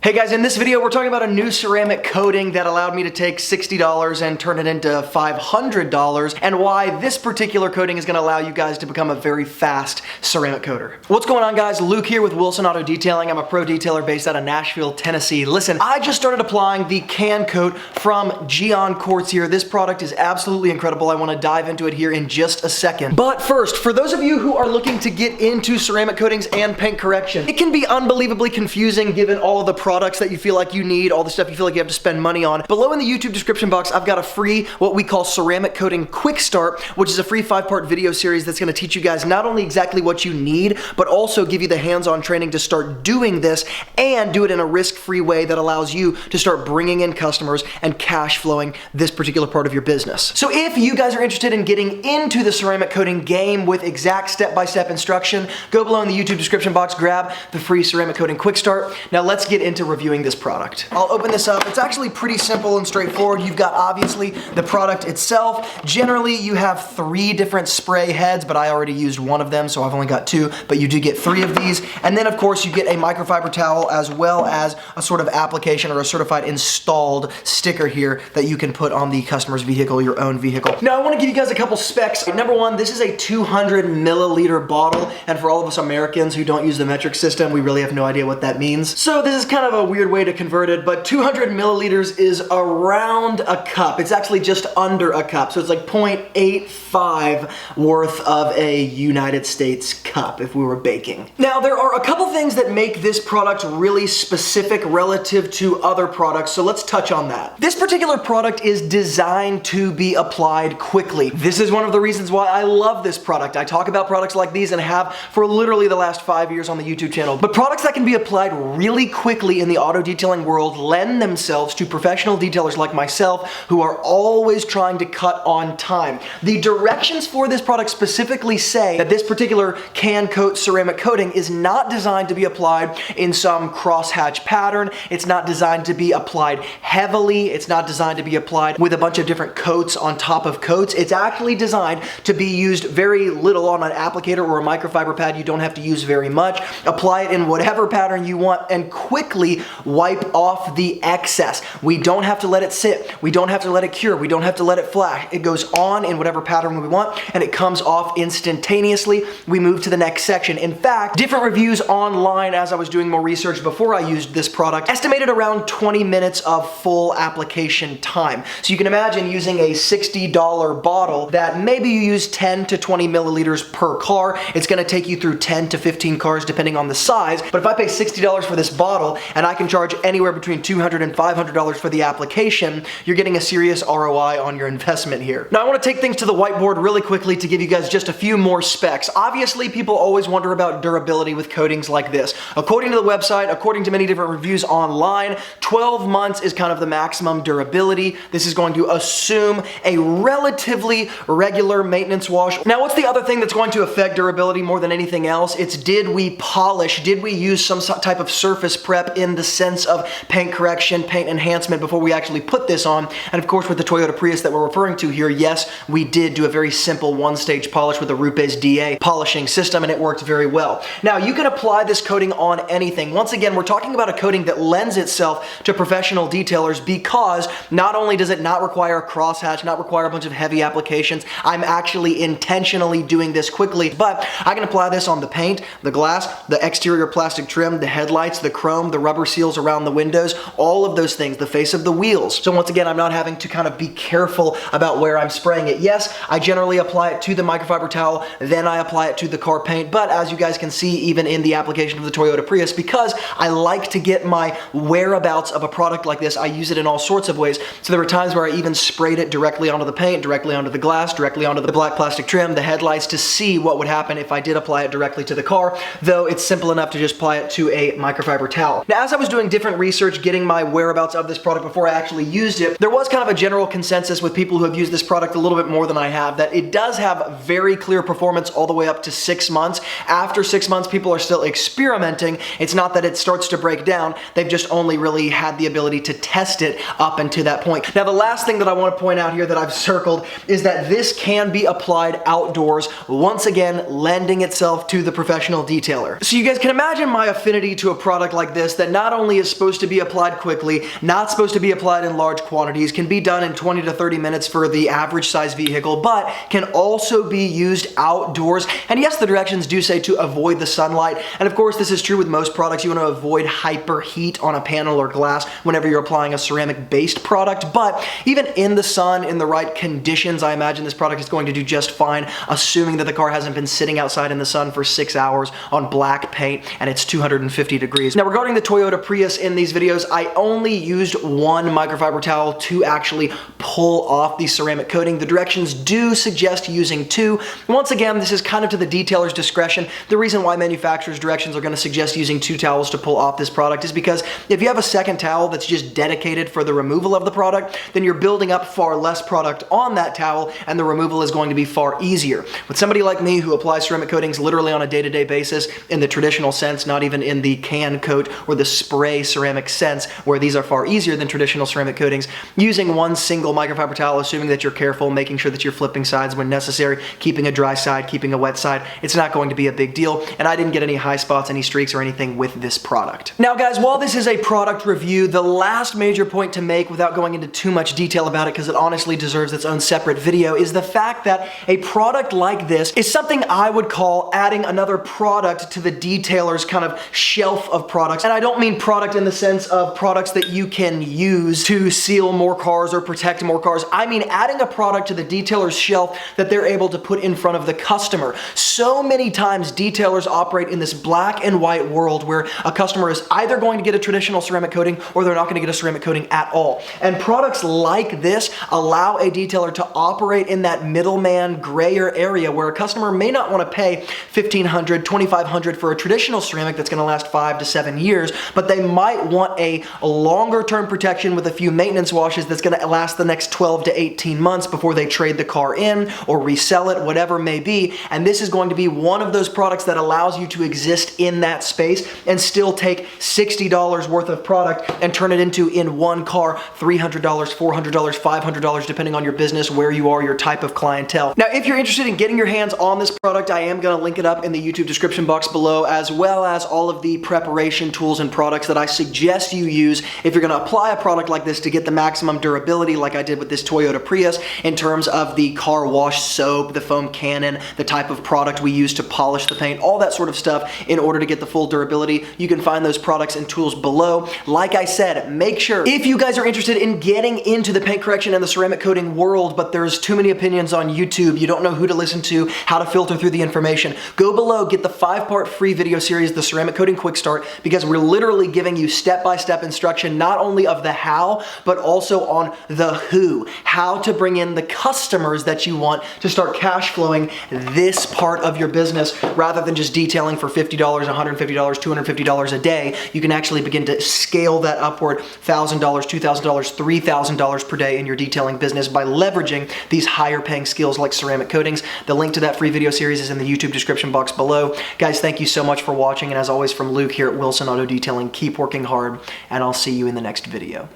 Hey guys, in this video we're talking about a new ceramic coating that allowed me to take $60 and turn it into $500, and why this particular coating is going to allow you guys to become a very fast ceramic coater. What's going on, guys? Luke here with Wilson Auto Detailing. I'm a pro detailer based out of Nashville, Tennessee. Listen, I just started applying the Can Coat from Gyeon Quartz here. This product is absolutely incredible. I want to dive into it here in just a second. But first, for those of you who are looking to get into ceramic coatings and paint correction, it can be unbelievably confusing given all of the products that you feel like you need, all the stuff you feel like you have to spend money on. Below in the YouTube description box, I've got a free, what we call ceramic coating quick start, which is a free 5-part video series that's gonna teach you guys not only exactly what you need, but also give you the hands-on training to start doing this and do it in a risk-free way that allows you to start bringing in customers and cash flowing this particular part of your business. So if you guys are interested in getting into the ceramic coating game with exact step-by-step instruction, go below in the YouTube description box, grab the free ceramic coating quick start. Now let's get into reviewing this product. I'll open this up. It's actually pretty simple and straightforward. You've got obviously the product itself. Generally you have 3 different spray heads, but I already used one of them, so I've only got 2, but you do get 3 of these. And then of course you get a microfiber towel as well as a sort of application or a certified installed sticker here that you can put on the customer's vehicle, your own vehicle. Now I want to give you guys a couple specs. Number one, this is a 200 milliliter bottle, and for all of us Americans who don't use the metric system, we really have no idea what that means. So this is kind of a weird way to convert it, but 200 milliliters is around a cup. It's actually just under a cup, so it's like 0.85 worth of a United States cup if we were baking. Now there are a couple things that make this product really specific relative to other products, so let's touch on that. This particular product is designed to be applied quickly. This is one of the reasons why I love this product. I talk about products like these and have for literally the last 5 years on the YouTube channel, but products that can be applied really quickly in the auto detailing world lend themselves to professional detailers like myself who are always trying to cut on time. The directions for this product specifically say that this particular Can Coat ceramic coating is not designed to be applied in some crosshatch pattern. It's not designed to be applied heavily. It's not designed to be applied with a bunch of different coats on top of coats. It's actually designed to be used very little on an applicator or a microfiber pad. You don't have to use very much. Apply it in whatever pattern you want and quickly wipe off the excess. We don't have to let it sit. We don't have to let it cure. We don't have to let it flash. It goes on in whatever pattern we want and it comes off instantaneously. We move to the next section. In fact, different reviews online as I was doing more research before I used this product estimated around 20 minutes of full application time. So you can imagine using a $60 bottle that maybe you use 10 to 20 milliliters per car. It's going to take you through 10 to 15 cars depending on the size. But if I pay $60 for this bottle and I can charge anywhere between $200 and $500 for the application, you're getting a serious ROI on your investment here. Now I want to take things to the whiteboard really quickly to give you guys just a few more specs. Obviously, people always wonder about durability with coatings like this. According to the website, according to many different reviews online, 12 months is kind of the maximum durability. This is going to assume a relatively regular maintenance wash. Now, what's the other thing that's going to affect durability more than anything else? It's did we polish? Did we use some type of surface prep in the sense of paint correction, paint enhancement before we actually put this on? And of course, with the Toyota Prius that we're referring to here, yes, we did do a very simple one-stage polish with a Rupes DA polishing system, and it worked very well. Now, you can apply this coating on anything. Once again, we're talking about a coating that lends itself to professional detailers because not only does it not require a crosshatch, not require a bunch of heavy applications, I'm actually intentionally doing this quickly, but I can apply this on the paint, the glass, the exterior plastic trim, the headlights, the chrome, the rubber seals around the windows, all of those things, the face of the wheels. So once again, I'm not having to kind of be careful about where I'm spraying it. Yes, I generally apply it to the microfiber towel, then I apply it to the car paint, but as you guys can see, even in the application of the Toyota Prius, because I like to get my whereabouts of a product like this, I use it in all sorts of ways. So there were times where I even sprayed it directly onto the paint, directly onto the glass, directly onto the black plastic trim, the headlights, to see what would happen if I did apply it directly to the car, though it's simple enough to just apply it to a microfiber towel. Now, as I was doing different research, getting my whereabouts of this product before I actually used it, there was kind of a general consensus with people who have used this product a little bit more than I have that it does have very clear performance all the way up to 6 months. After 6 months, people are still experimenting. It's not that it starts to break down. They've just only really had the ability to test it up until that point. Now, the last thing that I want to point out here that I've circled is that this can be applied outdoors, once again, lending itself to the professional detailer. So you guys can imagine my affinity to a product like this that that not only is supposed to be applied quickly, not supposed to be applied in large quantities, can be done in 20 to 30 minutes for the average size vehicle, but can also be used outdoors. And yes, the directions do say to avoid the sunlight. And of course, this is true with most products. You want to avoid hyperheat on a panel or glass whenever you're applying a ceramic-based product. But even in the sun, in the right conditions, I imagine this product is going to do just fine, assuming that the car hasn't been sitting outside in the sun for 6 hours on black paint and it's 250 degrees. Now, regarding the Toyota Prius in these videos, I only used one microfiber towel to actually pull off the ceramic coating. The directions do suggest using two. Once again, this is kind of to the detailer's discretion. The reason why manufacturer's directions are going to suggest using two towels to pull off this product is because if you have a second towel that's just dedicated for the removal of the product, then you're building up far less product on that towel and the removal is going to be far easier. With somebody like me who applies ceramic coatings literally on a day-to-day basis in the traditional sense, not even in the can coat or the spray ceramic sense, where these are far easier than traditional ceramic coatings, using one single microfiber towel, assuming that you're careful, making sure that you're flipping sides when necessary, keeping a dry side, keeping a wet side, it's not going to be a big deal. And I didn't get any high spots, any streaks, or anything with this product. Now guys, while this is a product review, the last major point to make without going into too much detail about it, because it honestly deserves its own separate video, is the fact that a product like this is something I would call adding another product to the detailer's kind of shelf of products. And I don't mean product in the sense of products that you can use to seal more cars or protect more cars. I mean adding a product to the detailer's shelf that they're able to put in front of the customer. So many times detailers operate in this black and white world where a customer is either going to get a traditional ceramic coating or they're not going to get a ceramic coating at all. And products like this allow a detailer to operate in that middleman grayer area where a customer may not want to pay $1,500, $2,500 for a traditional ceramic that's going to last 5 to 7 years, but they might want a longer term protection with a few maintenance washes that's going to last the next 12 to 18 months before they trade the car in or resell it, whatever it may be. And this is going to be one of those products that allows you to exist in that space and still take $60 worth of product and turn it into, in one car, $300, $400, $500, depending on your business, where you are, your type of clientele. Now, if you're interested in getting your hands on this product, I am going to link it up in the YouTube description box below, as well as all of the preparation tools and products that I suggest you use if you're going to apply a product like this to get the maximum durability, like I did with this Toyota Prius, in terms of the car wash soap, the foam cannon, the type of product we use to polish the paint, all that sort of stuff in order to get the full durability. You can find those products and tools below. Like I said, make sure, if you guys are interested in getting into the paint correction and the ceramic coating world, but there's too many opinions on YouTube, you don't know who to listen to, how to filter through the information, go below, get the 5-part free video series, The Ceramic Coating Quick Start, because we're literally giving you step-by-step instruction, not only of the how, but also on the who, how to bring in the customers that you want to start cash flowing this part of your business, rather than just detailing for $50, $150, $250 a day. You can actually begin to scale that upward $1,000, $2,000, $3,000 per day in your detailing business by leveraging these higher paying skills like ceramic coatings. The link to that free video series is in the YouTube description box below. Guys, thank you so much for watching, and as always from Luke here at Wilson Auto Detailing, keep working hard, and I'll see you in the next video.